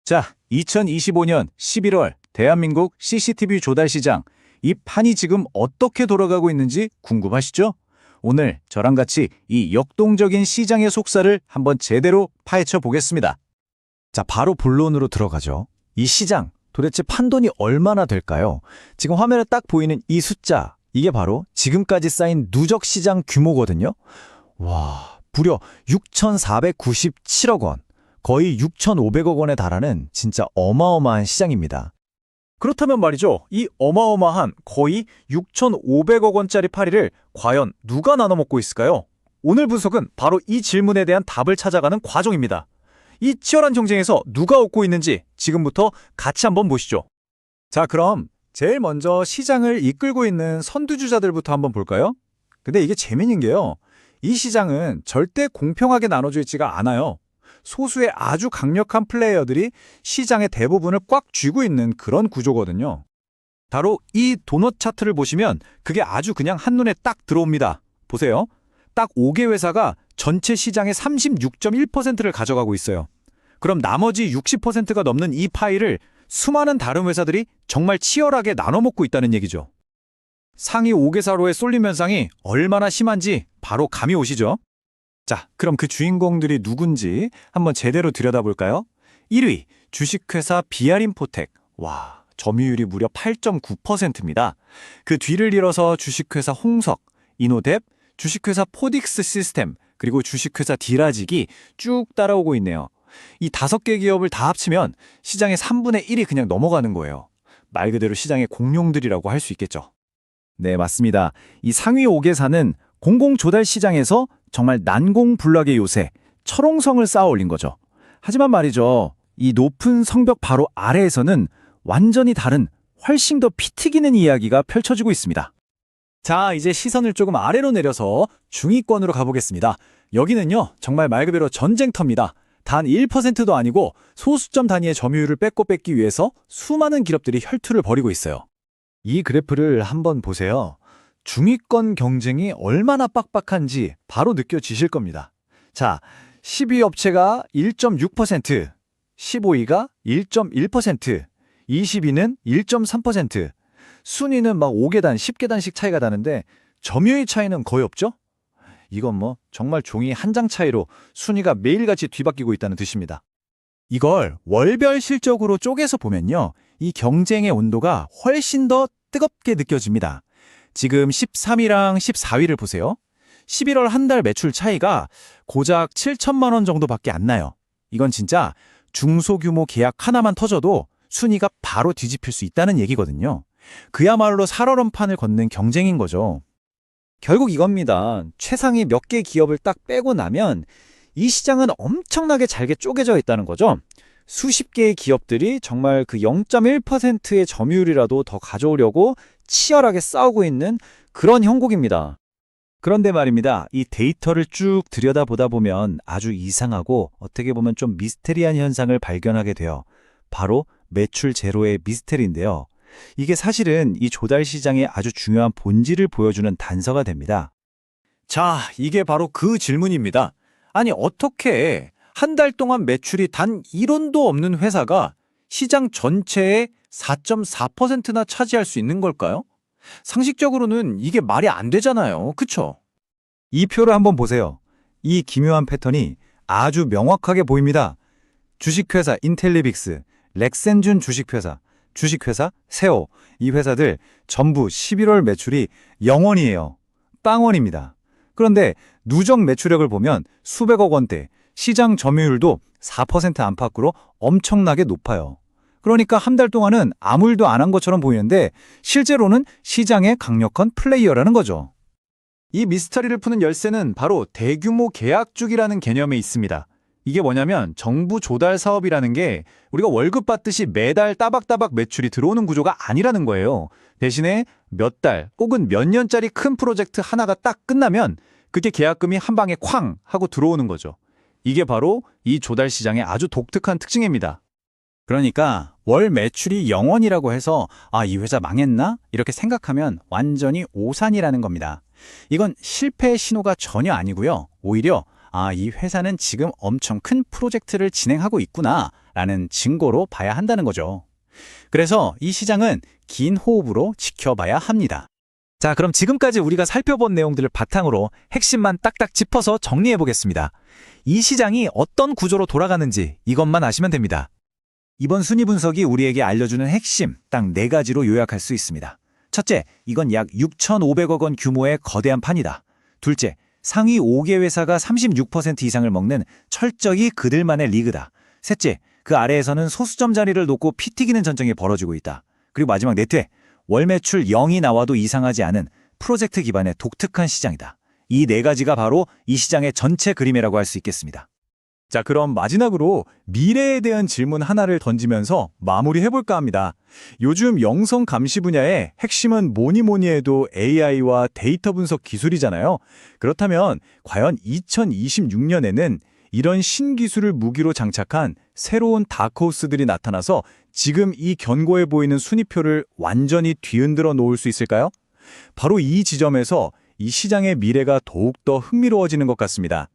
자, 2025년 11월 대한민국 CCTV 조달 시장. 이 판이 지금 어떻게 돌아가고 있는지 궁금하시죠? 오늘 저랑 같이 이 역동적인 시장의 속살을 한번 제대로 파헤쳐 보겠습니다. 자, 바로 본론으로 들어가죠. 이 시장, 도대체 판돈이 얼마나 될까요? 지금 화면에 딱 보이는 이 숫자, 이게 바로 지금까지 쌓인 누적 시장 규모거든요. 와, 무려 6,497억 원, 거의 6,500억 원에 달하는 진짜 어마어마한 시장입니다. 그렇다면 말이죠. 이 어마어마한 거의 6,500억 원짜리 파리를 과연 누가 나눠 먹고 있을까요? 오늘 분석은 바로 이 질문에 대한 답을 찾아가는 과정입니다. 이 치열한 경쟁에서 누가 얻고 있는지 지금부터 같이 한번 보시죠. 자, 그럼 제일 먼저 시장을 이끌고 있는 선두주자들부터 한번 볼까요? 근데 이게 재미있는 게요. 이 시장은 절대 공평하게 나눠져 있지가 않아요. 소수의 아주 강력한 플레이어들이 시장의 대부분을 꽉 쥐고 있는 그런 구조거든요. 바로 이 도넛 차트를 보시면 그게 아주 그냥 한눈에 딱 들어옵니다. 보세요. 딱 5개 회사가 전체 시장의 36.1%를 가져가고 있어요. 그럼 나머지 60%가 넘는 이 파이를 수많은 다른 회사들이 정말 치열하게 나눠 먹고 있다는 얘기죠. 상위 5개사로의 쏠림 현상이 얼마나 심한지 바로 감이 오시죠? 자, 그럼 그 주인공들이 누군지 한번 제대로 들여다볼까요? 1위, 주식회사 비아림포텍. 와, 점유율이 무려 8.9%입니다. 그 뒤를 이어서 주식회사 홍석, 이노뎁, 주식회사 포딕스 시스템, 그리고 주식회사 디라직이 쭉 따라오고 있네요. 이 5개 기업을 다 합치면 시장의 3분의 1이 그냥 넘어가는 거예요. 말 그대로 시장의 공룡들이라고 할 수 있겠죠. 네, 맞습니다. 이 상위 5개사는 공공조달 시장에서 정말 난공불락의 요새, 철옹성을 쌓아 올린 거죠. 하지만 말이죠, 이 높은 성벽 바로 아래에서는 완전히 다른, 훨씬 더 피 튀기는 이야기가 펼쳐지고 있습니다. 자, 이제 시선을 조금 아래로 내려서 중위권으로 가보겠습니다. 여기는요, 정말 말 그대로 전쟁터입니다. 단 1%도 아니고 소수점 단위의 점유율을 뺏기 위해서 수많은 기업들이 혈투를 벌이고 있어요. 이 그래프를 한번 보세요. 중위권 경쟁이 얼마나 빡빡한지 바로 느껴지실 겁니다. 자, 10위 업체가 1.6%, 15위가 1.1%, 20위는 1.3%, 순위는 막 5계단, 10계단씩 차이가 나는데 점유율 차이는 거의 없죠? 이건 뭐 정말 종이 한 장 차이로 순위가 매일같이 뒤바뀌고 있다는 뜻입니다. 이걸 월별 실적으로 쪼개서 보면요, 이 경쟁의 온도가 훨씬 더 뜨겁게 느껴집니다. 지금 13위랑 14위를 보세요. 11월 한 달 매출 차이가 고작 7천만 원 정도밖에 안 나요. 이건 진짜 중소규모 계약 하나만 터져도 순위가 바로 뒤집힐 수 있다는 얘기거든요. 그야말로 살얼음판을 걷는 경쟁인 거죠. 결국 이겁니다. 최상위 몇 개 기업을 딱 빼고 나면 이 시장은 엄청나게 잘게 쪼개져 있다는 거죠. 수십 개의 기업들이 정말 그 0.1%의 점유율이라도 더 가져오려고 치열하게 싸우고 있는 그런 형국입니다. 그런데 말입니다. 이 데이터를 쭉 들여다보다 보면 아주 이상하고 어떻게 보면 좀 미스테리한 현상을 발견하게 돼요. 바로 매출 제로의 미스테리인데요. 이게 사실은 이 조달 시장의 아주 중요한 본질을 보여주는 단서가 됩니다. 자, 이게 바로 그 질문입니다. 아니, 어떻게 한 달 동안 매출이 단 1원도 없는 회사가 시장 전체의 4.4%나 차지할 수 있는 걸까요? 상식적으로는 이게 말이 안 되잖아요. 그쵸? 이 표를 한번 보세요. 이 기묘한 패턴이 아주 명확하게 보입니다. 주식회사 인텔리빅스, 렉센준 주식회사, 주식회사 세오, 이 회사들 전부 11월 매출이 0원이에요. 빵원입니다. 그런데 누적 매출액을 보면 수백억 원대, 시장 점유율도 4% 안팎으로 엄청나게 높아요. 그러니까 한 달 동안은 아무 일도 안 한 것처럼 보이는데 실제로는 시장의 강력한 플레이어라는 거죠. 이 미스터리를 푸는 열쇠는 바로 대규모 계약주기라는 개념에 있습니다. 이게 뭐냐면 정부 조달 사업이라는 게 우리가 월급 받듯이 매달 따박따박 매출이 들어오는 구조가 아니라는 거예요. 대신에 몇 달 혹은 몇 년짜리 큰 프로젝트 하나가 딱 끝나면 그게 계약금이 한 방에 쾅 하고 들어오는 거죠. 이게 바로 이 조달 시장의 아주 독특한 특징입니다. 그러니까 월 매출이 0원이라고 해서 이 회사 망했나? 이렇게 생각하면 완전히 오산이라는 겁니다. 이건 실패의 신호가 전혀 아니고요. 오히려 이 회사는 지금 엄청 큰 프로젝트를 진행하고 있구나 라는 증거로 봐야 한다는 거죠. 그래서 이 시장은 긴 호흡으로 지켜봐야 합니다. 자, 그럼 지금까지 우리가 살펴본 내용들을 바탕으로 핵심만 딱딱 짚어서 정리해 보겠습니다. 이 시장이 어떤 구조로 돌아가는지 이것만 아시면 됩니다. 이번 순위 분석이 우리에게 알려주는 핵심 딱 4가지로 요약할 수 있습니다. 첫째, 이건 약 6,500억 원 규모의 거대한 판이다. 둘째, 상위 5개 회사가 36% 이상을 먹는 철저히 그들만의 리그다. 셋째, 그 아래에서는 소수점 자리를 놓고 피 튀기는 전쟁이 벌어지고 있다. 그리고 마지막 넷째, 월 매출 0이 나와도 이상하지 않은 프로젝트 기반의 독특한 시장이다. 이 4가지가 바로 이 시장의 전체 그림이라고 할 수 있겠습니다. 자, 그럼 마지막으로 미래에 대한 질문 하나를 던지면서 마무리해볼까 합니다. 요즘 영성 감시 분야의 핵심은 뭐니 해도 AI와 데이터 분석 기술이잖아요. 그렇다면 과연 2026년에는 이런 신기술을 무기로 장착한 새로운 다크호스들이 나타나서 지금 이 견고해 보이는 순위표를 완전히 뒤흔들어 놓을 수 있을까요? 바로 이 지점에서 이 시장의 미래가 더욱더 흥미로워지는 것 같습니다.